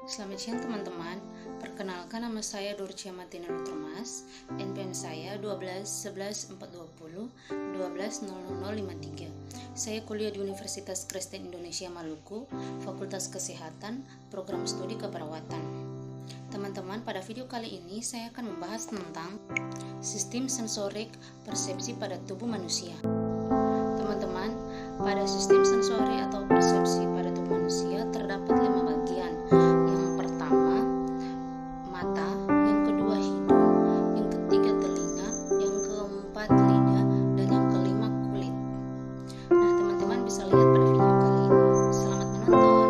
Selamat siang teman-teman, perkenalkan nama saya Dorcia Martina Thomas, NPM saya 12 11 420 12 0053. Saya kuliah di Universitas Kristen Indonesia Maluku, Fakultas Kesehatan, Program Studi Keperawatan. Teman-teman, pada video kali ini saya akan membahas tentang sistem sensorik persepsi pada tubuh manusia. Teman-teman, pada sistem sensori atau persepsi pada tubuh manusia terdapat 5 bagian. Yang pertama, mata, yang kedua hidung, yang ketiga telinga, yang keempat lidah, dan yang kelima kulit. Nah, teman-teman bisa lihat pada video kali ini. Selamat menonton.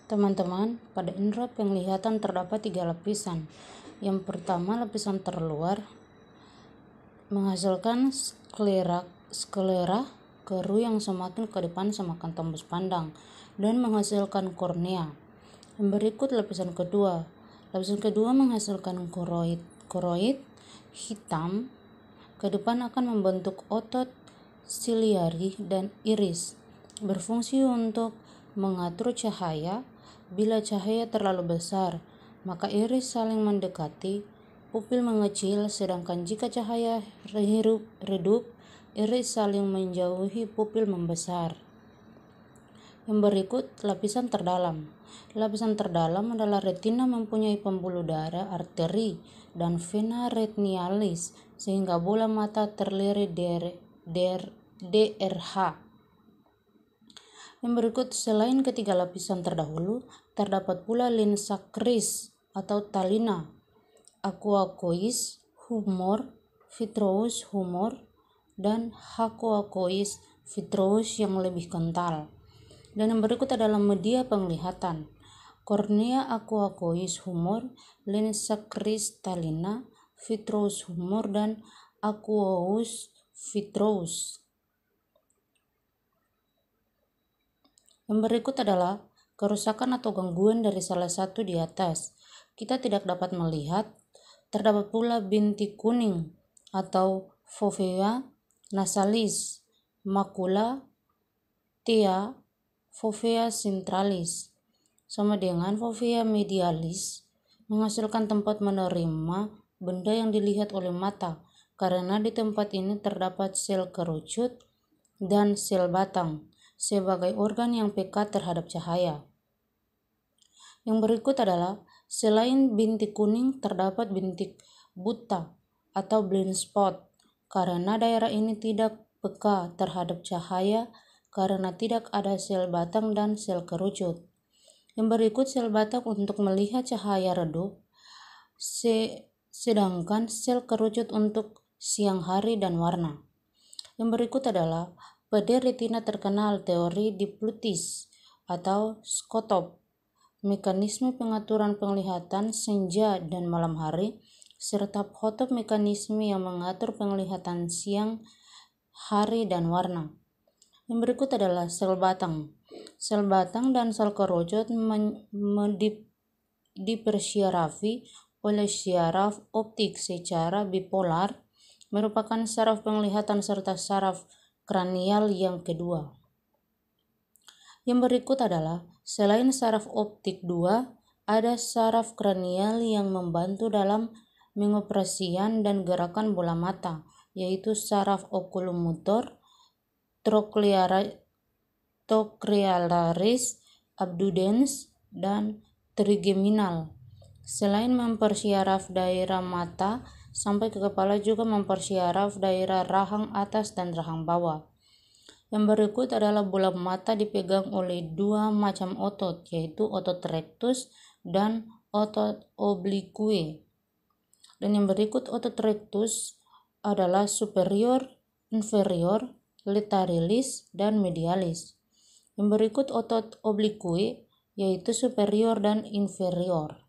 Teman-teman, pada indera penglihatan terdapat 3 lapisan. Yang pertama, lapisan terluar menghasilkan sklera keru yang semakin ke depan semakin tembus pandang dan menghasilkan kornea. Yang berikut lapisan kedua. Lapisan kedua menghasilkan koroid hitam ke depan akan membentuk otot siliari dan iris, berfungsi untuk mengatur cahaya. Bila cahaya terlalu besar, maka iris saling mendekati, pupil mengecil, sedangkan jika cahaya redup, iris saling menjauhi, pupil membesar. Yang berikut lapisan terdalam. Lapisan terdalam adalah retina mempunyai pembuluh darah, arteri, dan vena retinialis sehingga bola mata terlirik DRH. Yang berikut, selain ketiga lapisan terdahulu, terdapat pula lensa kris atau talina, aqueous humor, vitreous humor, dan aqueous vitreous yang lebih kental. Dan yang berikut adalah media penglihatan: kornea aqueous humor, lensa kris talina, vitreous humor, dan aqueous vitreous. Yang berikut adalah kerusakan atau gangguan dari salah satu di atas. Kita tidak dapat melihat. Terdapat pula bintik kuning atau fovea nasalis, makula thea, fovea centralis, sama dengan fovea medialis, menghasilkan tempat menerima benda yang dilihat oleh mata, karena di tempat ini terdapat sel kerucut dan sel batang sebagai organ yang peka terhadap cahaya. Yang berikut adalah, selain bintik kuning terdapat bintik buta atau blind spot, karena daerah ini tidak peka terhadap cahaya karena tidak ada sel batang dan sel kerucut. Yang berikut sel batang untuk melihat cahaya redup, sedangkan sel kerucut untuk siang hari dan warna. Yang berikut adalah pada retina terkenal teori diplotis atau skotop, mekanisme pengaturan penglihatan senja dan malam hari, serta photop, mekanisme yang mengatur penglihatan siang, hari, dan warna. Yang berikut adalah sel batang. Sel batang dan sel kerucut dipersyarafi oleh syaraf optik secara bipolar, merupakan saraf penglihatan serta saraf kranial yang kedua. Yang berikut adalah, selain saraf optik 2, ada saraf kranial yang membantu dalam mengoperasian dan gerakan bola mata, yaitu saraf oculomotor, trochlearis abducens, dan trigeminal. Selain mempersyaraf daerah mata sampai ke kepala, juga mempersyaraf daerah rahang atas dan rahang bawah. Yang berikut adalah bola mata dipegang oleh 2 macam otot, yaitu otot rectus dan otot oblique. Dan yang berikut otot rectus adalah superior, inferior, lateralis, dan medialis. Yang berikut otot oblique, yaitu superior dan inferior.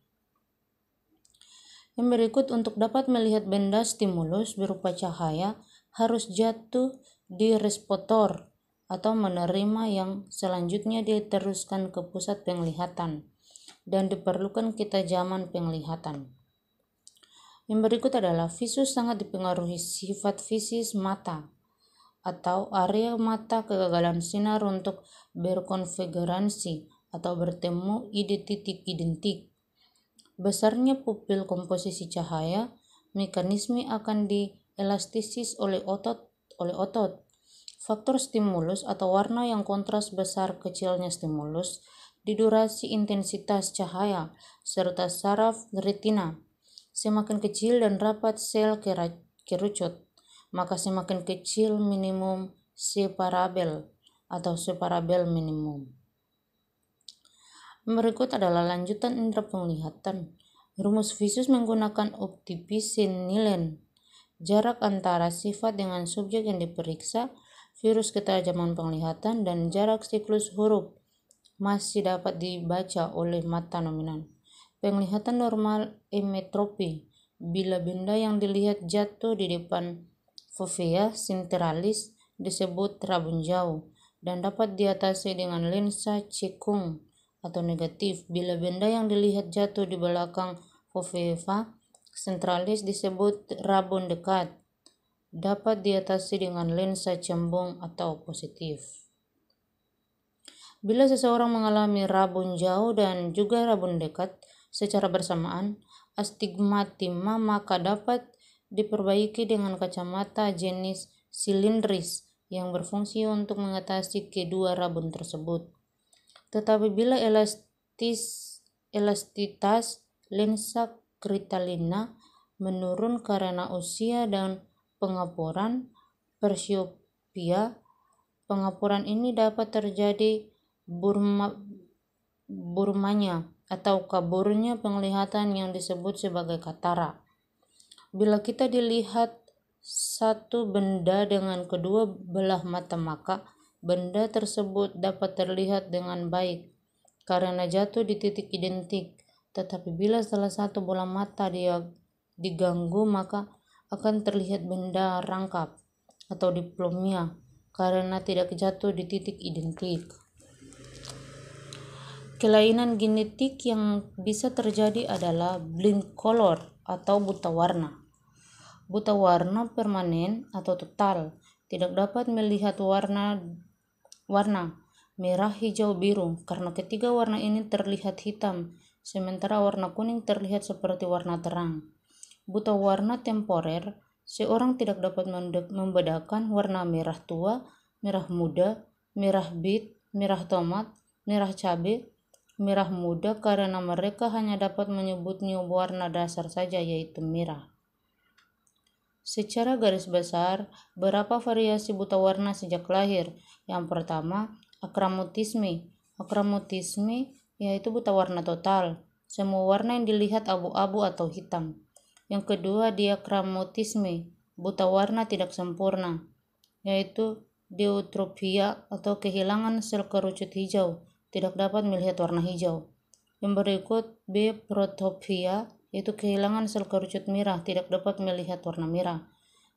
Yang berikut, untuk dapat melihat benda stimulus berupa cahaya harus jatuh di reseptor atau menerima, yang selanjutnya diteruskan ke pusat penglihatan, dan diperlukan ketajaman penglihatan. Yang berikut adalah visus sangat dipengaruhi sifat fisis mata atau area mata, kegagalan sinar untuk berkonfigurasi atau bertemu ide titik identik. Besarnya pupil komposisi cahaya, mekanisme akan dielastisis oleh otot. Faktor stimulus atau warna yang kontras besar kecilnya stimulus di durasi intensitas cahaya serta saraf retina. Semakin kecil dan rapat sel kerucut, maka semakin kecil minimum separabel atau separabel minimum. Berikut adalah lanjutan indera penglihatan. Rumus visus menggunakan optipisin-nilen. Jarak antara sifat dengan subjek yang diperiksa, virus ketajaman penglihatan, dan jarak siklus huruf masih dapat dibaca oleh mata nominan. Penglihatan normal emetropi bila benda yang dilihat jatuh di depan fovea centralis disebut rabun jauh dan dapat diatasi dengan lensa cekung atau negatif. Bila benda yang dilihat jatuh di belakang fovea centralis disebut rabun dekat, dapat diatasi dengan lensa cembung atau positif. Bila seseorang mengalami rabun jauh dan juga rabun dekat secara bersamaan, astigmatima maka dapat diperbaiki dengan kacamata jenis silindris yang berfungsi untuk mengatasi kedua rabun tersebut. Tetapi bila elastitas lensa kritalina menurun karena usia dan pengapuran presbiopia, pengapuran ini dapat terjadi burmanya atau kaburnya penglihatan yang disebut sebagai katarak. Bila kita dilihat satu benda dengan kedua belah mata, maka benda tersebut dapat terlihat dengan baik karena jatuh di titik identik. Tetapi bila salah satu bola mata dia diganggu, maka akan terlihat benda rangkap atau diplomia karena tidak jatuh di titik identik. Kelainan genetik yang bisa terjadi adalah blind color atau buta warna. Buta warna permanen atau total, tidak dapat melihat warna merah, hijau, biru karena ketiga warna ini terlihat hitam, sementara warna kuning terlihat seperti warna terang. Buta warna temporer, seorang tidak dapat membedakan warna merah tua, merah muda, merah bit, merah tomat, merah cabai, merah muda karena mereka hanya dapat menyebutnya warna dasar saja, yaitu merah. Secara garis besar, berapa variasi buta warna sejak lahir? Yang pertama, akramotisme. Akramotisme yaitu buta warna total. Semua warna yang dilihat abu-abu atau hitam. Yang kedua, diakramotisme, buta warna tidak sempurna, yaitu deutropia atau kehilangan sel kerucut hijau, tidak dapat melihat warna hijau. Yang berikut, B. protopia, yaitu kehilangan sel kerucut merah, tidak dapat melihat warna merah.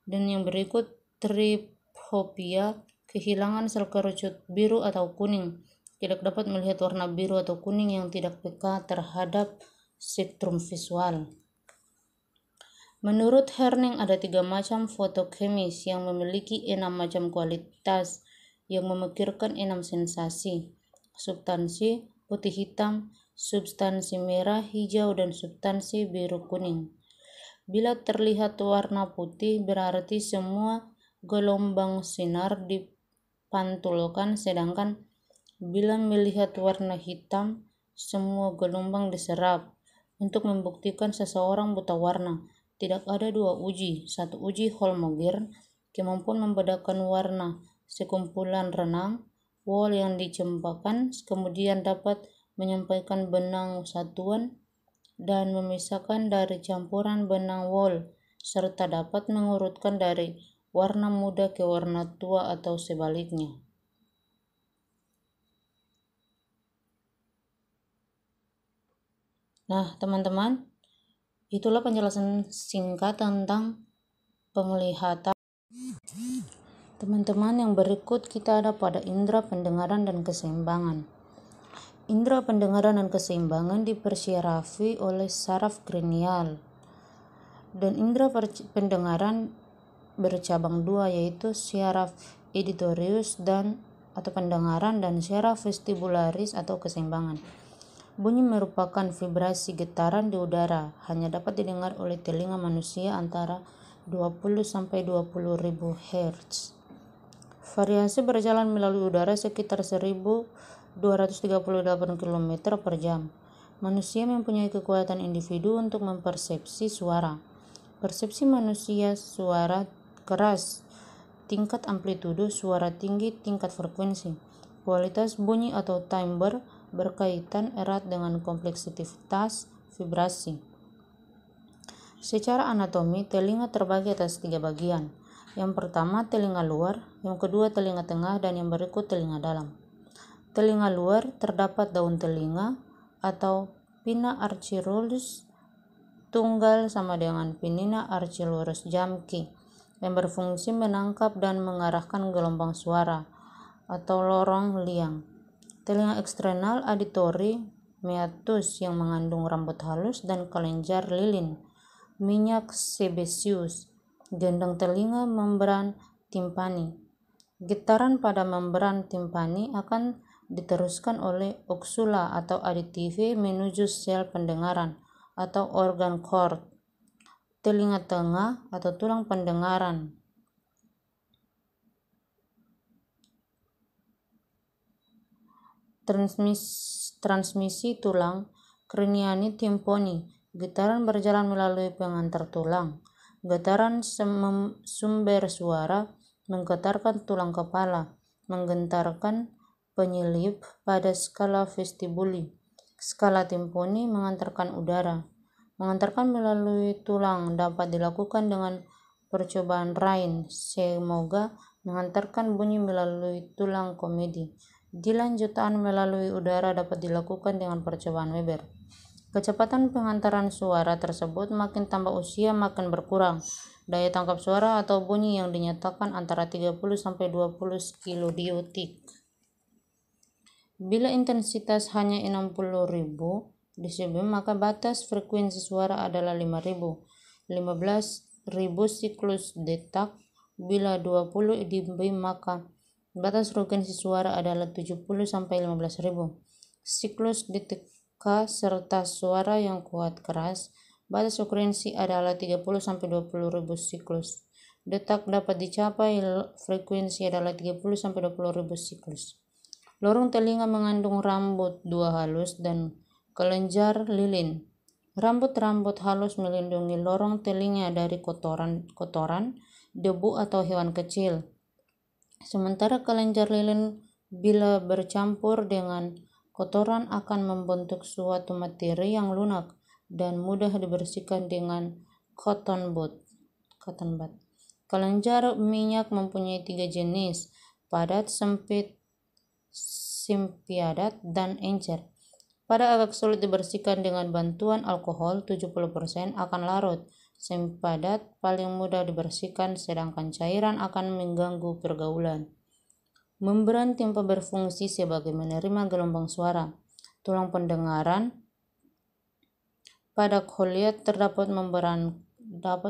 Dan yang berikut, tripopia, kehilangan sel kerucut biru atau kuning, tidak dapat melihat warna biru atau kuning yang tidak peka terhadap spektrum visual. Menurut Herning ada 3 macam fotokemis yang memiliki 6 macam kualitas yang memikirkan 6 sensasi: substansi putih hitam, substansi merah hijau, dan substansi biru kuning. Bila terlihat warna putih berarti semua gelombang sinar dipantulkan, sedangkan bila melihat warna hitam semua gelombang diserap. Untuk membuktikan seseorang buta warna, tidak ada 2 uji. 1 uji Holmgren, kemampuan membedakan warna sekumpulan renang wol yang dicempakkan, kemudian dapat menyampaikan benang satuan dan memisahkan dari campuran benang wol, serta dapat mengurutkan dari warna muda ke warna tua atau sebaliknya. Nah, teman-teman, itulah penjelasan singkat tentang penglihatan. Teman-teman, yang berikut kita ada pada indera pendengaran dan keseimbangan. Indera pendengaran dan keseimbangan dipersyarafi oleh saraf kranial. Dan indera pendengaran bercabang 2, yaitu syaraf auditorius dan atau pendengaran, dan syaraf vestibularis atau keseimbangan. Bunyi merupakan vibrasi getaran di udara, hanya dapat didengar oleh telinga manusia antara 20-20 ribu Hz. Variasi berjalan melalui udara sekitar 1.238 km per jam. Manusia mempunyai kekuatan individu untuk mempersepsi suara. Persepsi manusia suara keras, tingkat amplitudo suara tinggi, tingkat frekuensi. Kualitas bunyi atau timbre berkaitan erat dengan kompleksitas vibrasi. Secara anatomi, telinga terbagi atas 3 bagian. Yang pertama telinga luar, yang kedua telinga tengah, dan yang berikut telinga dalam. Telinga luar terdapat daun telinga atau pinna archirolus tunggal sama dengan pinna archilurus jamki yang berfungsi menangkap dan mengarahkan gelombang suara atau lorong liang. Telinga eksternal auditory meatus yang mengandung rambut halus dan kelenjar lilin, minyak sebaceous. Gendang telinga membran timpani. Getaran pada membran timpani akan diteruskan oleh oksula atau aditive menuju sel pendengaran atau organ cord. Telinga tengah atau tulang pendengaran. Transmisi tulang craniani tympani. Getaran berjalan melalui pengantar tulang. Getaran sumber suara menggetarkan tulang kepala, menggentarkan penyelip pada skala vestibuli. Skala tympani mengantarkan udara. Mengantarkan melalui tulang dapat dilakukan dengan percobaan Rain, semoga mengantarkan bunyi melalui tulang komedi. Dilanjutan melalui udara dapat dilakukan dengan percobaan Weber. Kecepatan pengantaran suara tersebut makin tambah usia makin berkurang. Daya tangkap suara atau bunyi yang dinyatakan antara 30-20 kilodiotik. Bila intensitas hanya 60.000 dB, maka batas frekuensi suara adalah 5.000, 15.000 siklus detak. Bila 20 dB, maka batas frekuensi suara adalah 70-15.000 siklus detak. Serta suara yang kuat keras, batas frekuensi adalah 30-20 ribu siklus detak dapat dicapai. Frekuensi adalah 30-20 ribu siklus. Lorong telinga mengandung rambut dua halus dan kelenjar lilin. Rambut-rambut halus melindungi lorong telinga dari kotoran, debu atau hewan kecil. Sementara kelenjar lilin bila bercampur dengan kotoran akan membentuk suatu materi yang lunak dan mudah dibersihkan dengan cotton bud. Kelenjar minyak mempunyai 3 jenis, padat, sempit, padat, dan encer. Padat agak sulit dibersihkan dengan bantuan alkohol, 70% akan larut. Sempadat paling mudah dibersihkan, sedangkan cairan akan mengganggu pergaulan. Membran timpa berfungsi sebagai menerima gelombang suara. Tulang pendengaran pada cochlear terdapat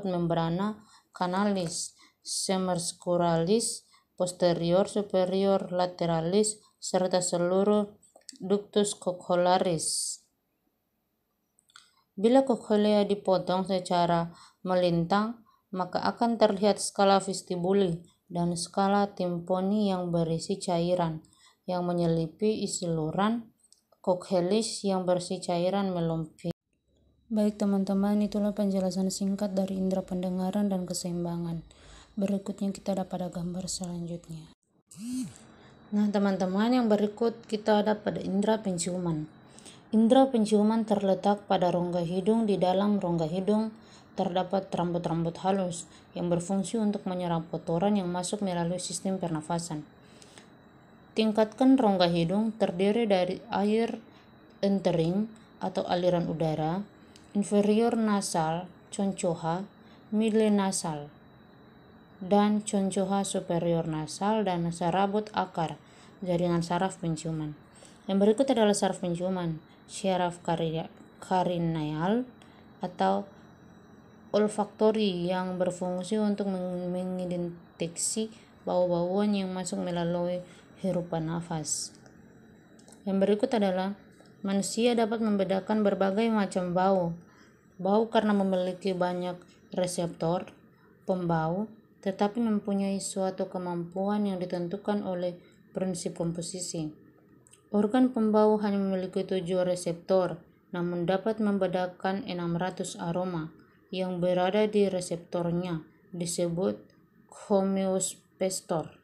membrana canalis, semerscuralis, posterior, superior, lateralis, serta seluruh ductus cochlearis. Bila cochlea dipotong secara melintang, maka akan terlihat skala vestibuli dan skala timpani yang berisi cairan yang menyelipi isi saluran cochlearis yang berisi cairan melompit. Baik teman-teman, itulah penjelasan singkat dari indera pendengaran dan keseimbangan. Berikutnya kita ada pada gambar selanjutnya. Nah teman-teman, yang berikut kita ada pada indera penciuman. Indera penciuman terletak pada rongga hidung. Di dalam rongga hidung terdapat rambut-rambut halus yang berfungsi untuk menyerap kotoran yang masuk melalui sistem pernafasan. Tingkatkan rongga hidung terdiri dari air entering atau aliran udara, inferior nasal, concoha, middle nasal, dan concoha superior nasal, dan serabut akar, jaringan saraf penciuman. Yang berikut adalah saraf penciuman, syaraf karineal atau olfaktori yang berfungsi untuk mengidenteksi bau-bauan yang masuk melalui hirupan nafas. Yang berikut adalah manusia dapat membedakan berbagai macam bau. Bau karena memiliki banyak reseptor pembau, tetapi mempunyai suatu kemampuan yang ditentukan oleh prinsip komposisi. Organ pembau hanya memiliki 7 reseptor, namun dapat membedakan 600 aroma yang berada di reseptornya, disebut homeospestor.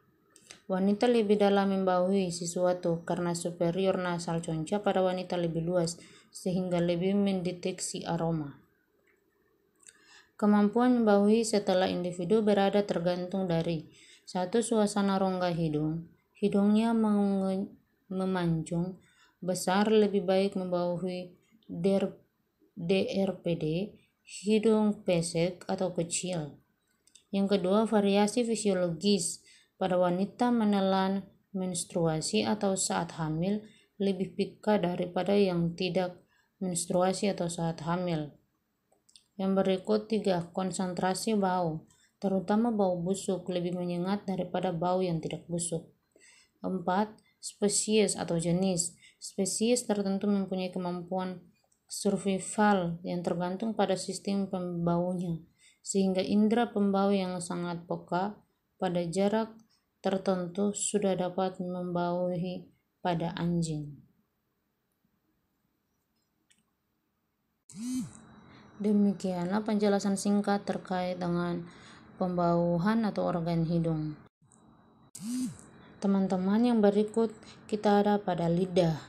Wanita lebih dalam membaui sesuatu karena superior nasal conca pada wanita lebih luas, sehingga lebih mendeteksi aroma. Kemampuan membaui setelah individu berada tergantung dari 1. Suasana rongga hidung. Hidungnya memancung, besar, lebih baik membaui DRPD, hidung pesek atau kecil. Yang kedua, variasi fisiologis. Pada wanita menelan, menstruasi atau saat hamil lebih peka daripada yang tidak menstruasi atau saat hamil. Yang berikut 3, konsentrasi bau, terutama bau busuk lebih menyengat daripada bau yang tidak busuk. 4, spesies atau jenis. Spesies tertentu mempunyai kemampuan survival yang tergantung pada sistem pembaunya, sehingga indera pembau yang sangat peka pada jarak tertentu sudah dapat membaui pada anjing. Demikianlah penjelasan singkat terkait dengan pembauan atau organ hidung. Teman-teman, yang berikut kita ada pada lidah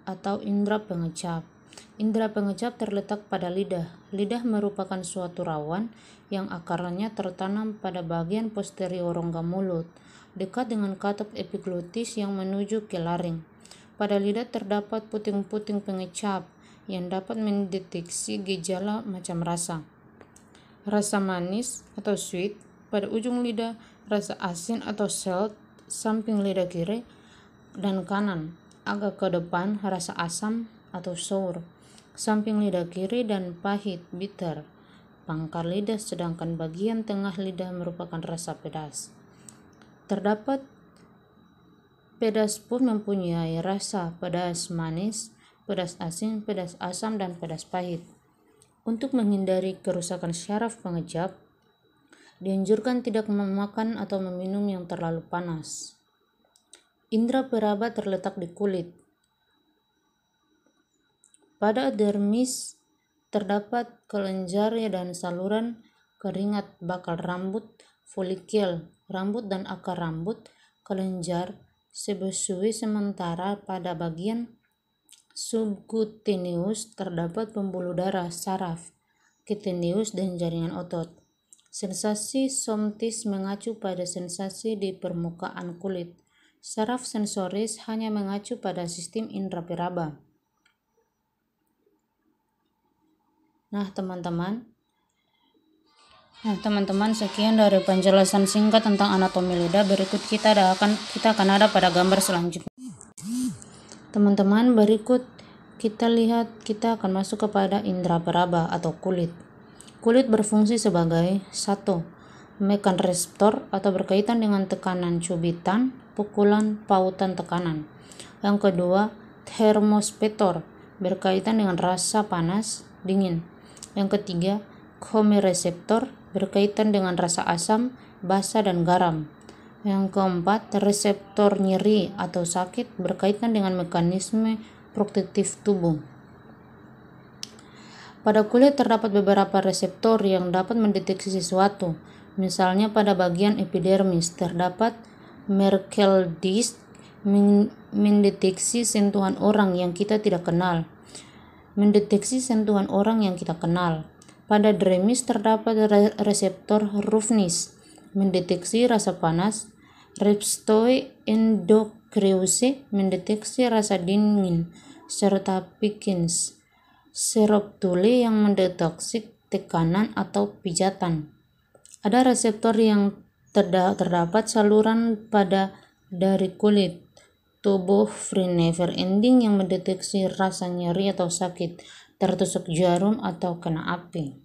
atau indera pengecap. Indera pengecap terletak pada lidah. Lidah merupakan suatu rawan yang akarnya tertanam pada bagian posterior rongga mulut, dekat dengan katup epiglotis yang menuju ke laring. Pada lidah terdapat puting-puting pengecap yang dapat mendeteksi gejala macam rasa. Rasa manis atau sweet pada ujung lidah, rasa asin atau salt samping lidah kiri dan kanan. Agak ke depan, rasa asam atau sour samping lidah kiri dan pahit bitter pangkal lidah, sedangkan bagian tengah lidah merupakan rasa pedas. Terdapat pedas pun mempunyai rasa pedas manis, pedas asin, pedas asam, dan pedas pahit. Untuk menghindari kerusakan syaraf pengecap, dianjurkan tidak memakan atau meminum yang terlalu panas. Indera peraba terletak di kulit. Pada dermis terdapat kelenjar dan saluran keringat bakal rambut, folikel rambut dan akar rambut. Kelenjar sebesui, sementara pada bagian subcutaneus terdapat pembuluh darah, saraf, cutaneus, dan jaringan otot. Sensasi somatis mengacu pada sensasi di permukaan kulit. Saraf sensoris hanya mengacu pada sistem indera peraba. Nah, teman-teman, sekian dari penjelasan singkat tentang anatomi lidah. Berikut kita akan ada pada gambar selanjutnya. Teman-teman, berikut kita akan masuk kepada indera peraba atau kulit. Kulit berfungsi sebagai 1. Mekanistor atau berkaitan dengan tekanan cubitan, pukulan, pautan tekanan. Yang kedua, termospektor, berkaitan dengan rasa panas, dingin. Yang ketiga, komereseptor, berkaitan dengan rasa asam, basa, dan garam. Yang keempat, reseptor nyeri atau sakit, berkaitan dengan mekanisme protektif tubuh. Pada kulit terdapat beberapa reseptor yang dapat mendeteksi sesuatu. Misalnya pada bagian epidermis terdapat Merkel disc mendeteksi sentuhan orang yang kita tidak kenal. Pada dermis terdapat reseptor Roughness mendeteksi rasa panas. Rhapsody endocrius mendeteksi rasa dingin, serta Pekins Serotule yang mendeteksi tekanan atau pijatan. Ada reseptor yang terdapat saluran pada dari kulit tubuh free never ending yang mendeteksi rasa nyeri atau sakit, tertusuk jarum, atau kena api.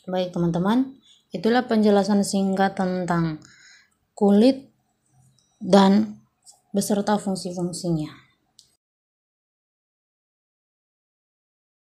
Baik teman-teman, itulah penjelasan singkat tentang kulit, dan beserta fungsi-fungsinya.